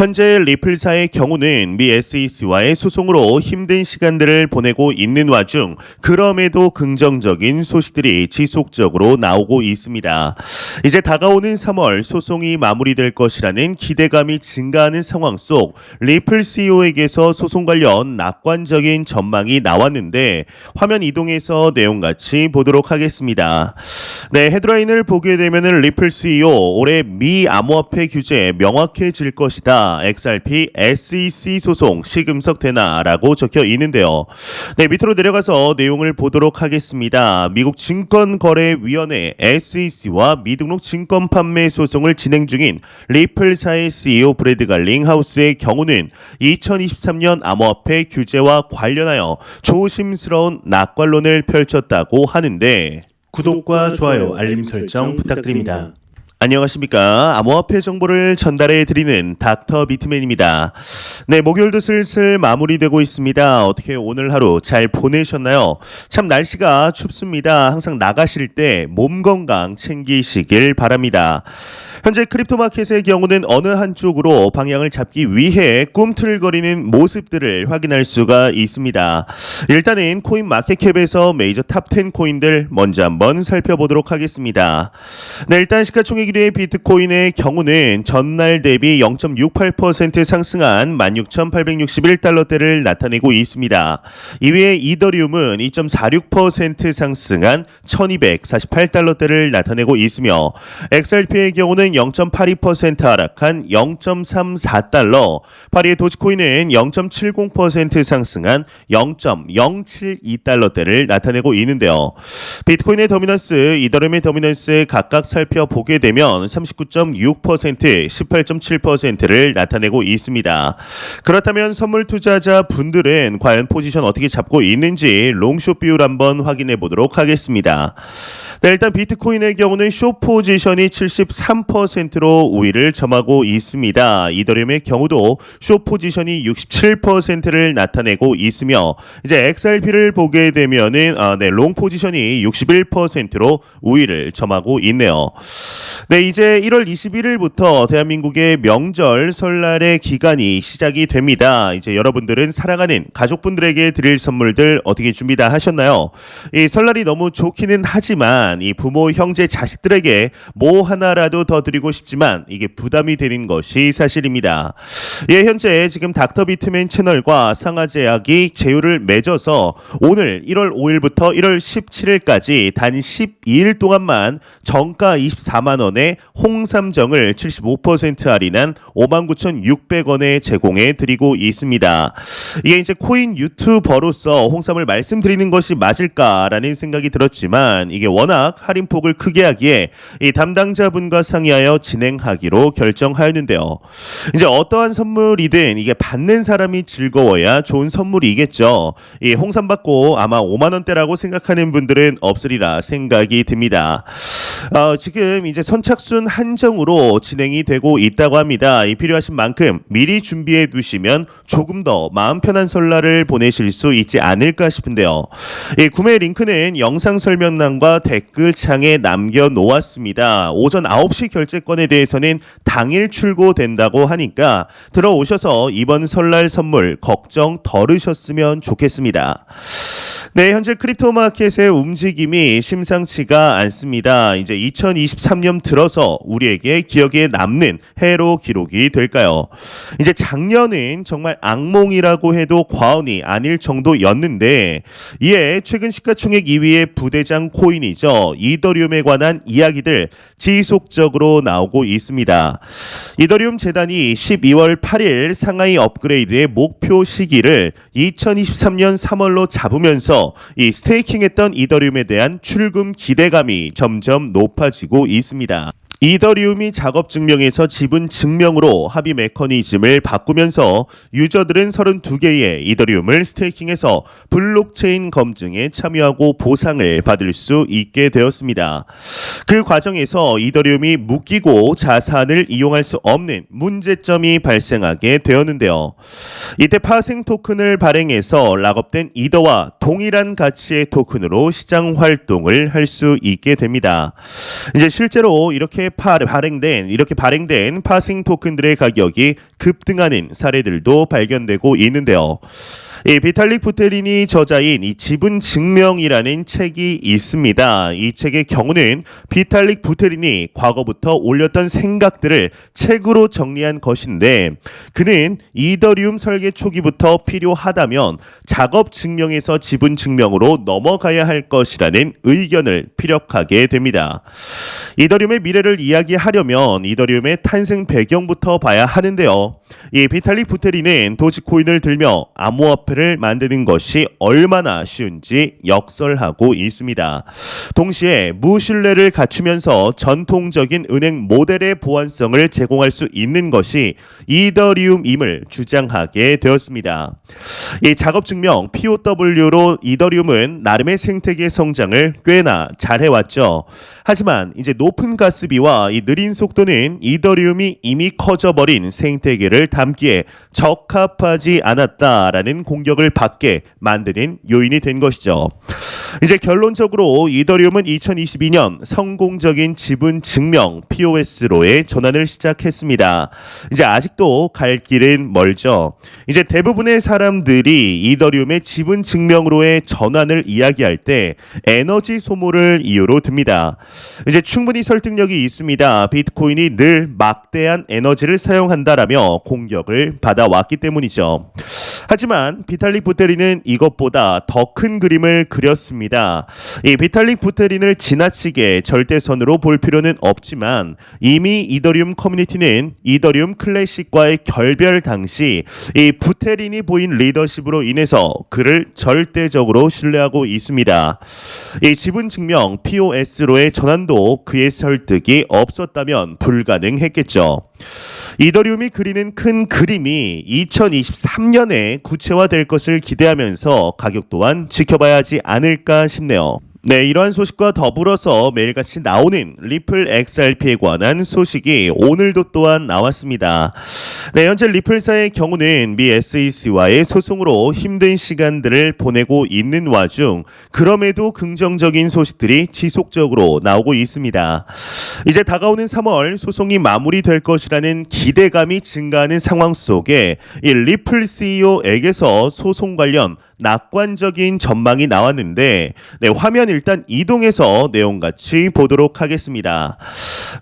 현재 리플사의 경우는 미 SEC와의 소송으로 힘든 시간들을 보내고 있는 와중 그럼에도 긍정적인 소식들이 지속적으로 나오고 있습니다. 이제 다가오는 3월 소송이 마무리될 것이라는 기대감이 증가하는 상황 속 리플 CEO에게서 소송 관련 낙관적인 전망이 나왔는데 화면 이동해서 내용 같이 보도록 하겠습니다. 네, 헤드라인을 보게 되면 리플 CEO 올해 미 암호화폐 규제 명확해질 것이다. XRP SEC 소송 시금석 되나라고 적혀 있는데요. 네, 밑으로 내려가서 내용을 보도록 하겠습니다. 미국 증권거래위원회 SEC와 미등록 증권 판매 소송을 진행 중인 리플사의 CEO 브래드 갈링하우스의 경우는 2023년 암호화폐 규제와 관련하여 조심스러운 낙관론을 펼쳤다고 하는데 구독과 좋아요, 알림 설정 부탁드립니다. 안녕하십니까. 암호화폐 정보를 전달해 드리는 닥터 비트맨입니다. 네, 목요일도 슬슬 마무리되고 있습니다. 어떻게 오늘 하루 잘 보내셨나요? 참 날씨가 춥습니다. 항상 나가실 때 몸 건강 챙기시길 바랍니다. 현재 크립토 마켓의 경우는 어느 한쪽으로 방향을 잡기 위해 꿈틀거리는 모습들을 확인할 수가 있습니다. 일단은 코인 마켓캡에서 메이저 탑10 코인들 먼저 한번 살펴보도록 하겠습니다. 네, 일단 시가총액 1위의 비트코인의 경우는 전날 대비 0.68% 상승한 16,861달러대를 나타내고 있습니다. 2위의 이더리움은 2.46% 상승한 1,248달러대를 나타내고 있으며 XRP의 경우는 0.82% 하락한 0.34달러, 8위의 도지코인은 0.70% 상승한 0.072달러대를 나타내고 있는데요. 비트코인의 더미넌스, 이더리움의 더미넌스 각각 살펴보게 되면 39.6%, 18.7%를 나타내고 있습니다. 그렇다면 선물 투자자 분들은 과연 포지션 어떻게 잡고 있는지 롱숏 비율 한번 확인해 보도록 하겠습니다. 네, 일단 비트코인의 경우는 숏 포지션이 73%로 우위를 점하고 있습니다. 이더리움의 경우도 숏 포지션이 67%를 나타내고 있으며 이제 XRP를 보게 되면은 롱 포지션이 61%로 우위를 점하고 있네요. 네, 이제 1월 21일부터 대한민국의 명절 설날의 기간이 시작이 됩니다. 이제 여러분들은 사랑하는 가족분들에게 드릴 선물들 어떻게 준비 다 하셨나요? 이 설날이 너무 좋기는 하지만 이 부모, 형제, 자식들에게 뭐 하나라도 더 드리고 싶지만 이게 부담이 되는 것이 사실입니다. 예, 현재 지금 닥터 비트맨 채널과 상하제약이 제휴를 맺어서 오늘 1월 5일부터 1월 17일까지 단 12일 동안만 정가 24만 원에 홍삼정을 75% 할인한 59,600원에 제공해 드리고 있습니다. 이게 이제 코인 유튜버로서 홍삼을 말씀드리는 것이 맞을까라는 생각이 들었지만 이게 워낙 할인폭을 크게 하기에 이 담당자분과 상의하여 진행하기로 결정하였는데요. 이제 어떠한 선물이든 이게 받는 사람이 즐거워야 좋은 선물이겠죠. 이 홍삼 받고 아마 5만 원대라고 생각하는 분들은 없으리라 생각이 듭니다. 지금 이제 선착순 한정으로 진행이 되고 있다고 합니다. 이 필요하신 만큼 미리 준비해 두시면 조금 더 마음 편한 설날을 보내실 수 있지 않을까 싶은데요. 이 구매 링크는 영상 설명란과 댓글창에 남겨놓았습니다. 오전 9시 결제권에 대해서는 당일 출고된다고 하니까 들어오셔서 이번 설날 선물 걱정 덜으셨으면 좋겠습니다. 네, 현재 크립토 마켓의 움직임이 심상치가 않습니다. 이제 2023년 들어서 우리에게 기억에 남는 해로 기록이 될까요? 이제 작년은 정말 악몽이라고 해도 과언이 아닐 정도였는데 이에 최근 시가총액 2위의 부대장 코인이죠. 이더리움에 관한 이야기들 지속적으로 나오고 있습니다. 이더리움 재단이 12월 8일 상하이 업그레이드의 목표 시기를 2023년 3월로 잡으면서 이 스테이킹했던 이더리움에 대한 출금 기대감이 점점 높아지고 있습니다. 이더리움이 작업 증명에서 지분 증명으로 합의 메커니즘을 바꾸면서 유저들은 32개의 이더리움을 스테이킹해서 블록체인 검증에 참여하고 보상을 받을 수 있게 되었습니다. 그 과정에서 이더리움이 묶이고 자산을 이용할 수 없는 문제점이 발생하게 되었는데요. 이때 파생 토큰을 발행해서 락업된 이더와 동일한 가치의 토큰으로 시장 활동을 할 수 있게 됩니다. 이제 실제로 이렇게 이렇게 발행된 파생 토큰들의 가격이 급등하는 사례들도 발견되고 있는데요. 이 비탈릭 부테린이 저자인 이 지분 증명이라는 책이 있습니다. 이 책의 경우는 비탈릭 부테린이 과거부터 올렸던 생각들을 책으로 정리한 것인데, 그는 이더리움 설계 초기부터 필요하다면 작업 증명에서 지분 증명으로 넘어가야 할 것이라는 의견을 피력하게 됩니다. 이더리움의 미래를 이야기하려면 이더리움의 탄생 배경부터 봐야 하는데요. 이 비탈릭 부테린은 도지코인을 들며 암호화폐를 만드는 것이 얼마나 쉬운지 역설하고 있습니다. 동시에 무신뢰를 갖추면서 전통적인 은행 모델의 보안성을 제공할 수 있는 것이 이더리움임을 주장하게 되었습니다. 이 작업 증명 POW로 이더리움은 나름의 생태계 성장을 꽤나 잘해왔죠. 하지만 이제 높은 가스비와 이 느린 속도는 이더리움이 이미 커져버린 생태계를 담기에 적합하지 않았다라는 공격을 받게 만드는 요인이 된 것이죠. 이제 결론적으로 이더리움은 2022년 성공적인 지분 증명 POS로의 전환을 시작했습니다. 이제 아직도 갈 길은 멀죠. 이제 대부분의 사람들이 이더리움의 지분 증명으로의 전환을 이야기할 때 에너지 소모를 이유로 듭니다. 이제 충분히 설득력이 있습니다. 비트코인이 늘 막대한 에너지를 사용한다라며 공격을 받아왔기 때문이죠. 하지만 비탈릭 부테린은 이것보다 더 큰 그림을 그렸습니다. 이 비탈릭 부테린을 지나치게 절대선으로 볼 필요는 없지만 이미 이더리움 커뮤니티는 이더리움 클래식과의 결별 당시 이 부테린이 보인 리더십으로 인해서 그를 절대적으로 신뢰하고 있습니다. 이 지분 증명 POS로의 전환도 그의 설득이 없었다면 불가능했겠죠. 이더리움이 그리는 큰 그림이 2023년에 구체화될 것을 기대하면서 가격 또한 지켜봐야 하지 않을까 싶네요. 네, 이러한 소식과 더불어서 매일같이 나오는 리플 XRP에 관한 소식이 오늘도 또한 나왔습니다. 네, 현재 리플사의 경우는 미 SEC와의 소송으로 힘든 시간들을 보내고 있는 와중 그럼에도 긍정적인 소식들이 지속적으로 나오고 있습니다. 이제 다가오는 3월 소송이 마무리될 것이라는 기대감이 증가하는 상황 속에 이 리플 CEO에게서 소송 관련 낙관적인 전망이 나왔는데, 네, 화면 일단 이동해서 내용같이 보도록 하겠습니다.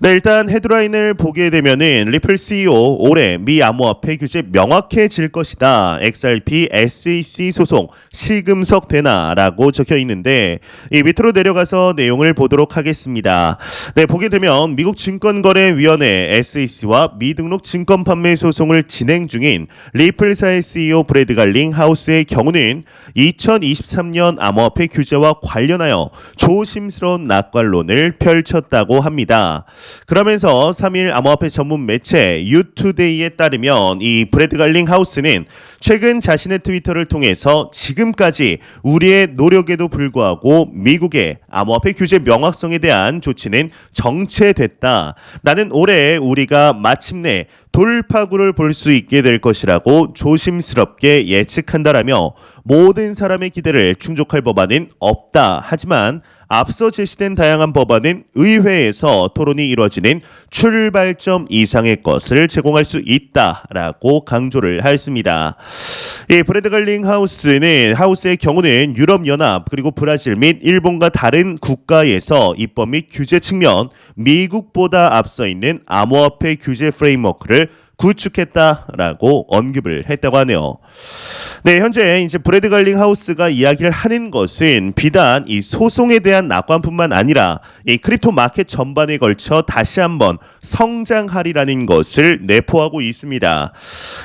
네, 일단 헤드라인을 보게 되면은 리플 CEO 올해 미 암호화폐 규제 명확해질 것이다. XRP SEC 소송 시금석 되나라고 적혀 있는데, 이 밑으로 내려가서 내용을 보도록 하겠습니다. 네, 보게 되면 미국 증권거래위원회 SEC와 미등록 증권 판매 소송을 진행 중인 리플사의 CEO 브래드 갈링 하우스의 경우는 2023년 암호화폐 규제와 관련하여 조심스러운 낙관론을 펼쳤다고 합니다. 그러면서 3일 암호화폐 전문 매체 유투데이에 따르면 이 브래드 갈링 하우스는 최근 자신의 트위터를 통해서 지금까지 우리의 노력에도 불구하고 미국의 암호화폐 규제 명확성에 대한 조치는 정체됐다. 나는 올해 우리가 마침내 돌파구를 볼 수 있게 될 것이라고 조심스럽게 예측한다라며 모든 사람의 기대를 충족할 법안은 없다. 하지만 앞서 제시된 다양한 법안은 의회에서 토론이 이루어지는 출발점 이상의 것을 제공할 수 있다라고 강조를 하였습니다. 이 브래드 갈링 하우스의 경우는 유럽연합 그리고 브라질 및 일본과 다른 국가에서 입법 및 규제 측면 미국보다 앞서 있는 암호화폐 규제 프레임워크를 구축했다라고 언급을 했다고 하네요. 네, 현재 이제 브래드 갈링 하우스가 이야기를 하는 것은 비단 이 소송에 대한 낙관뿐만 아니라 이 크립토 마켓 전반에 걸쳐 다시 한번 성장하리라는 것을 내포하고 있습니다.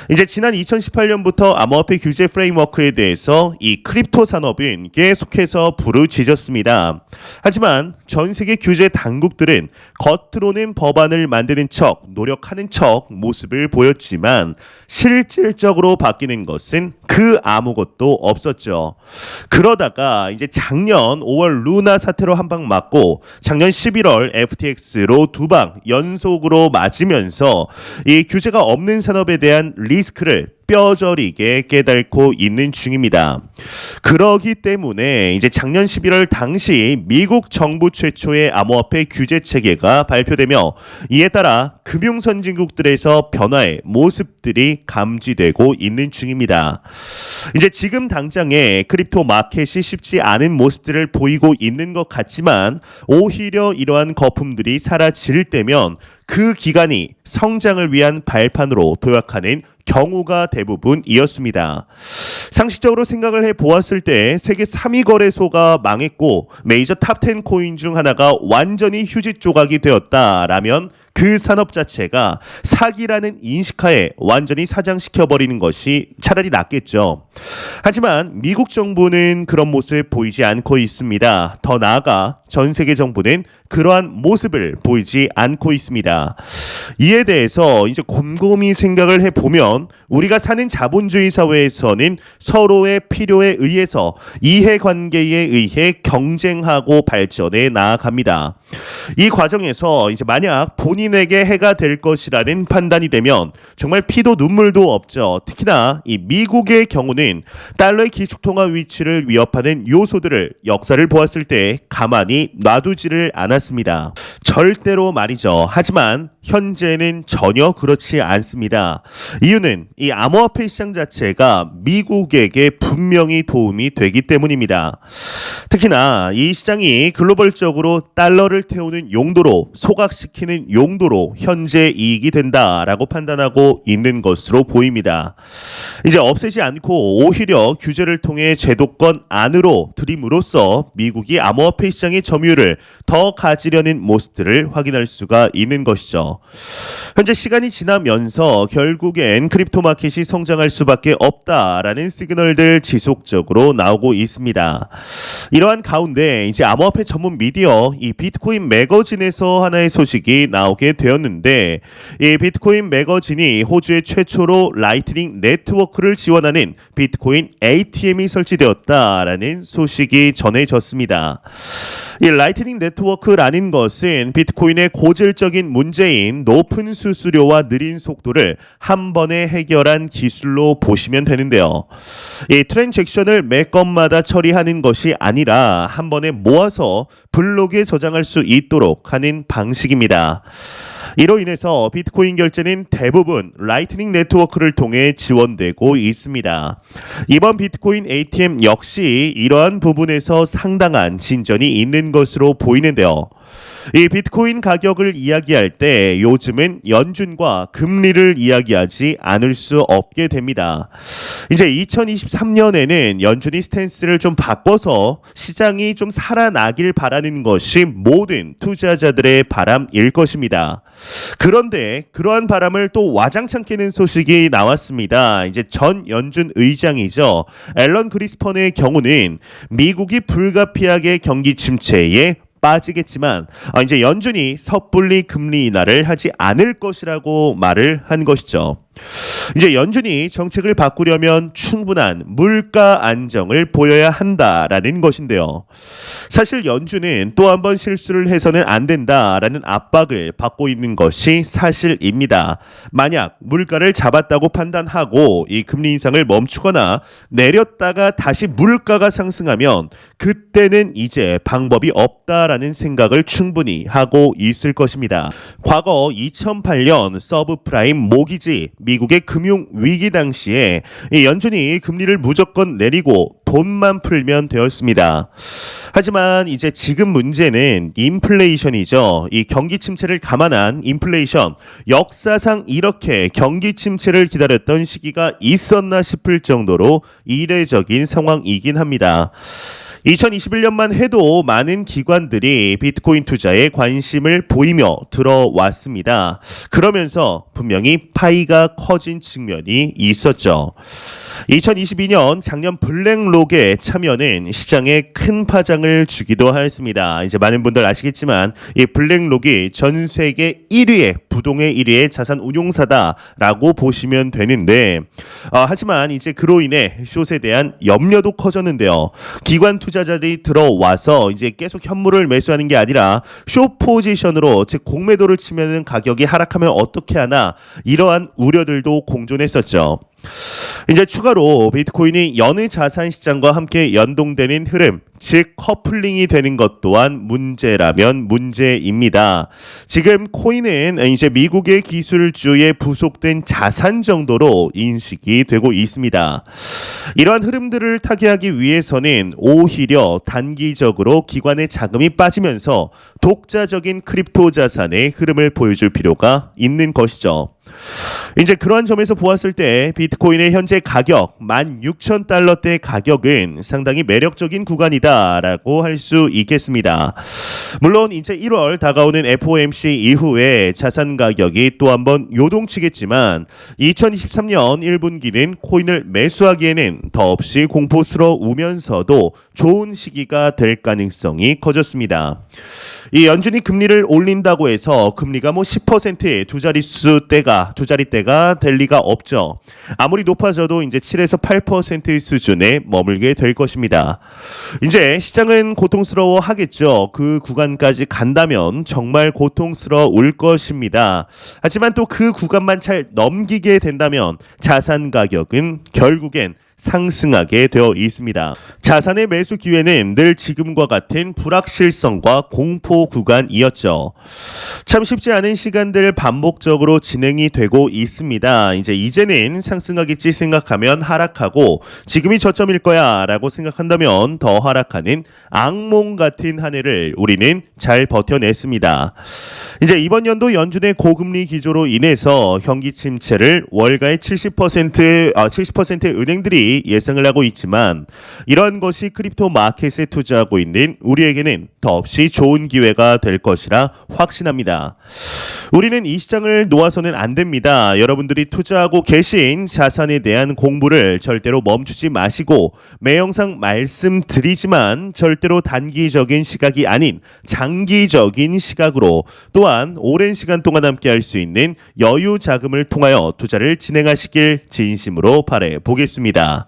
이제 지난 2018년부터 암호화폐 규제 프레임워크에 대해서 이 크립토 산업은 계속해서 부르짖었습니다. 하지만 전 세계 규제 당국들은 겉으로는 법안을 만드는 척, 노력하는 척 모습을 보였지만 실질적으로 바뀌는 것은 그 아무것도 없었죠. 그러다가 이제 작년 5월 루나 사태로 한 방 맞고 작년 11월 FTX로 두 방 연속으로 맞으면서 이 규제가 없는 산업에 대한 리스크를 뼈저리게 깨닫고 있는 중입니다. 그러기 때문에 이제 작년 11월 당시 미국 정부 최초의 암호화폐 규제 체계가 발표되며 이에 따라 금융 선진국들에서 변화의 모습들이 감지되고 있는 중입니다. 이제 지금 당장에 크립토 마켓이 쉽지 않은 모습들을 보이고 있는 것 같지만 오히려 이러한 거품들이 사라질 때면 그 기간이 성장을 위한 발판으로 도약하는 경우가 대부분이었습니다. 상식적으로 생각을 해보았을 때 세계 3위 거래소가 망했고 메이저 탑10 코인 중 하나가 완전히 휴지 조각이 되었다라면 그 산업 자체가 사기라는 인식하에 완전히 사장시켜버리는 것이 차라리 낫겠죠. 하지만 미국 정부는 그런 모습 보이지 않고 있습니다. 더 나아가 전 세계 정부는 그러한 모습을 보이지 않고 있습니다. 이에 대해서 이제 곰곰이 생각을 해보면 우리가 사는 자본주의 사회에서는 서로의 필요에 의해서 이해관계에 의해 경쟁하고 발전해 나아갑니다. 이 과정에서 이제 만약 본인에게 해가 될 것이라는 판단이 되면 정말 피도 눈물도 없죠. 특히나 이 미국의 경우는 달러의 기축통화 위치를 위협하는 요소들을 역사를 보았을 때 가만히 놔두지를 않았습니다. 절대로 말이죠. 하지만 현재는 전혀 그렇지 않습니다. 이유는 이 암호화폐 시장 자체가 미국에게 분명히 도움이 되기 때문입니다. 특히나 이 시장이 글로벌적으로 달러를 태우는 용도로 소각시키는 용도로 현재 이익이 된다라고 판단하고 있는 것으로 보입니다. 이제 없애지 않고 오히려 규제를 통해 제도권 안으로 들임으로써 미국이 암호화폐 시장의 점유율을 더 가지려는 모습들을 확인할 수가 있는 것이죠. 현재 시간이 지나면서 결국엔 크립토 마켓이 성장할 수밖에 없다라는 시그널들 지속적으로 나오고 있습니다. 이러한 가운데 이제 암호화폐 전문 미디어 이 비트코인 매거진에서 하나의 소식이 나오게 되었는데 이 비트코인 매거진이 호주의 최초로 라이트닝 네트워크를 지원하는 비트코인 ATM이 설치되었다라는 소식이 전해졌습니다. 이 라이트닝 네트워크라는 것은 비트코인의 고질적인 문제인 높은 수수료와 느린 속도를 한 번에 해결한 기술로 보시면 되는데요. 이 트랜잭션을 매 건마다 처리하는 것이 아니라 한 번에 모아서 블록에 저장할 수 있도록 하는 방식입니다. 이로 인해서 비트코인 결제는 대부분 라이트닝 네트워크를 통해 지원되고 있습니다. 이번 비트코인 ATM 역시 이러한 부분에서 상당한 진전이 있는 것으로 보이는데요. 이 비트코인 가격을 이야기할 때 요즘은 연준과 금리를 이야기하지 않을 수 없게 됩니다. 이제 2023년에는 연준이 스탠스를 좀 바꿔서 시장이 좀 살아나길 바라는 것이 모든 투자자들의 바람일 것입니다. 그런데 그러한 바람을 또 와장창 깨는 소식이 나왔습니다. 이제 전 연준 의장이죠. 앨런 그리스펀의 경우는 미국이 불가피하게 경기 침체에 빠지겠지만 이제 연준이 섣불리 금리 인하를 하지 않을 것이라고 말을 한 것이죠. 이제 연준이 정책을 바꾸려면 충분한 물가 안정을 보여야 한다라는 것인데요. 사실 연준은 또 한 번 실수를 해서는 안 된다라는 압박을 받고 있는 것이 사실입니다. 만약 물가를 잡았다고 판단하고 이 금리 인상을 멈추거나 내렸다가 다시 물가가 상승하면 그때는 이제 방법이 없다라는 생각을 충분히 하고 있을 것입니다. 과거 2008년 서브프라임 모기지 미국의 금융 위기 당시에 연준이 금리를 무조건 내리고 돈만 풀면 되었습니다. 하지만 이제 지금 문제는 인플레이션이죠. 이 경기 침체를 감안한 인플레이션, 역사상 이렇게 경기 침체를 기다렸던 시기가 있었나 싶을 정도로 이례적인 상황이긴 합니다. 2021년만 해도 많은 기관들이 비트코인 투자에 관심을 보이며 들어왔습니다. 그러면서 분명히 파이가 커진 측면이 있었죠. 2022년 작년 블랙록의 참여는 시장에 큰 파장을 주기도 하였습니다. 이제 많은 분들 아시겠지만 이 블랙록이 전 세계 1위의 부동의 1위의 자산 운용사다라고 보시면 되는데 하지만 이제 그로 인해 숏에 대한 염려도 커졌는데요. 기관 투자자들이 들어와서 이제 계속 현물을 매수하는 게 아니라 숏 포지션으로 즉 공매도를 치면은 가격이 하락하면 어떻게 하나 이러한 우려들도 공존했었죠. 이제 추가로 비트코인이 여느 자산 시장과 함께 연동되는 흐름, 즉 커플링이 되는 것 또한 문제라면 문제입니다. 지금 코인은 이제 미국의 기술주에 부속된 자산 정도로 인식이 되고 있습니다. 이러한 흐름들을 타개하기 위해서는 오히려 단기적으로 기관의 자금이 빠지면서 독자적인 크립토 자산의 흐름을 보여줄 필요가 있는 것이죠. 이제 그러한 점에서 보았을 때 비트코인의 현재 가격 16,000달러대 가격은 상당히 매력적인 구간이다라고 할 수 있겠습니다. 물론 이제 1월 다가오는 FOMC 이후에 자산 가격이 또 한번 요동치겠지만 2023년 1분기는 코인을 매수하기에는 더없이 공포스러우면서도 좋은 시기가 될 가능성이 커졌습니다. 이 연준이 금리를 올린다고 해서 금리가 10% 두 자릿대가 될 리가 없죠. 아무리 높아져도 이제 7에서 8% 수준에 머물게 될 것입니다. 이제 시장은 고통스러워 하겠죠. 그 구간까지 간다면 정말 고통스러울 것입니다. 하지만 또 그 구간만 잘 넘기게 된다면 자산 가격은 결국엔 상승하게 되어 있습니다. 자산의 매수 기회는 늘 지금과 같은 불확실성과 공포 구간이었죠. 참 쉽지 않은 시간들 반복적으로 진행이 되고 있습니다. 이제는 상승하겠지 생각하면 하락하고 지금이 저점일 거야 라고 생각한다면 더 하락하는 악몽 같은 한 해를 우리는 잘 버텨냈습니다. 이제 이번 연도 연준의 고금리 기조로 인해서 경기 침체를 월가의 70%의 은행들이 예상을 하고 있지만 이런 것이 크립토 마켓에 투자하고 있는 우리에게는 더없이 좋은 기회가 될 것이라 확신합니다. 우리는 이 시장을 놓아서는 안 됩니다. 여러분들이 투자하고 계신 자산에 대한 공부를 절대로 멈추지 마시고 매 영상 말씀드리지만 절대로 단기적인 시각이 아닌 장기적인 시각으로 또한 오랜 시간 동안 함께 할 수 있는 여유 자금을 통하여 투자를 진행하시길 진심으로 바라 보겠습니다.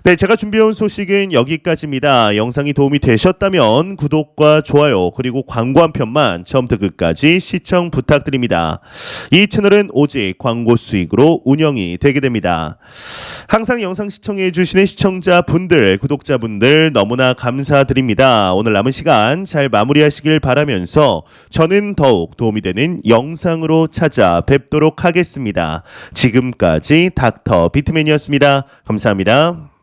네, 제가 준비해온 소식은 여기까지입니다. 영상이 도움이 되셨다면 구독과 좋아요 그리고 광고 한 편만 처음부터 끝까지 시청 부탁드립니다. 이 채널은 오직 광고 수익으로 운영이 되게 됩니다. 항상 영상 시청해 주시는 시청자분들, 구독자분들 너무나 감사드립니다. 오늘 남은 시간 잘 마무리하시길 바라면서 저는 더욱 도움이 되는 영상으로 찾아뵙도록 하겠습니다. 지금까지 닥터 비트맨이었습니다. 감사합니다.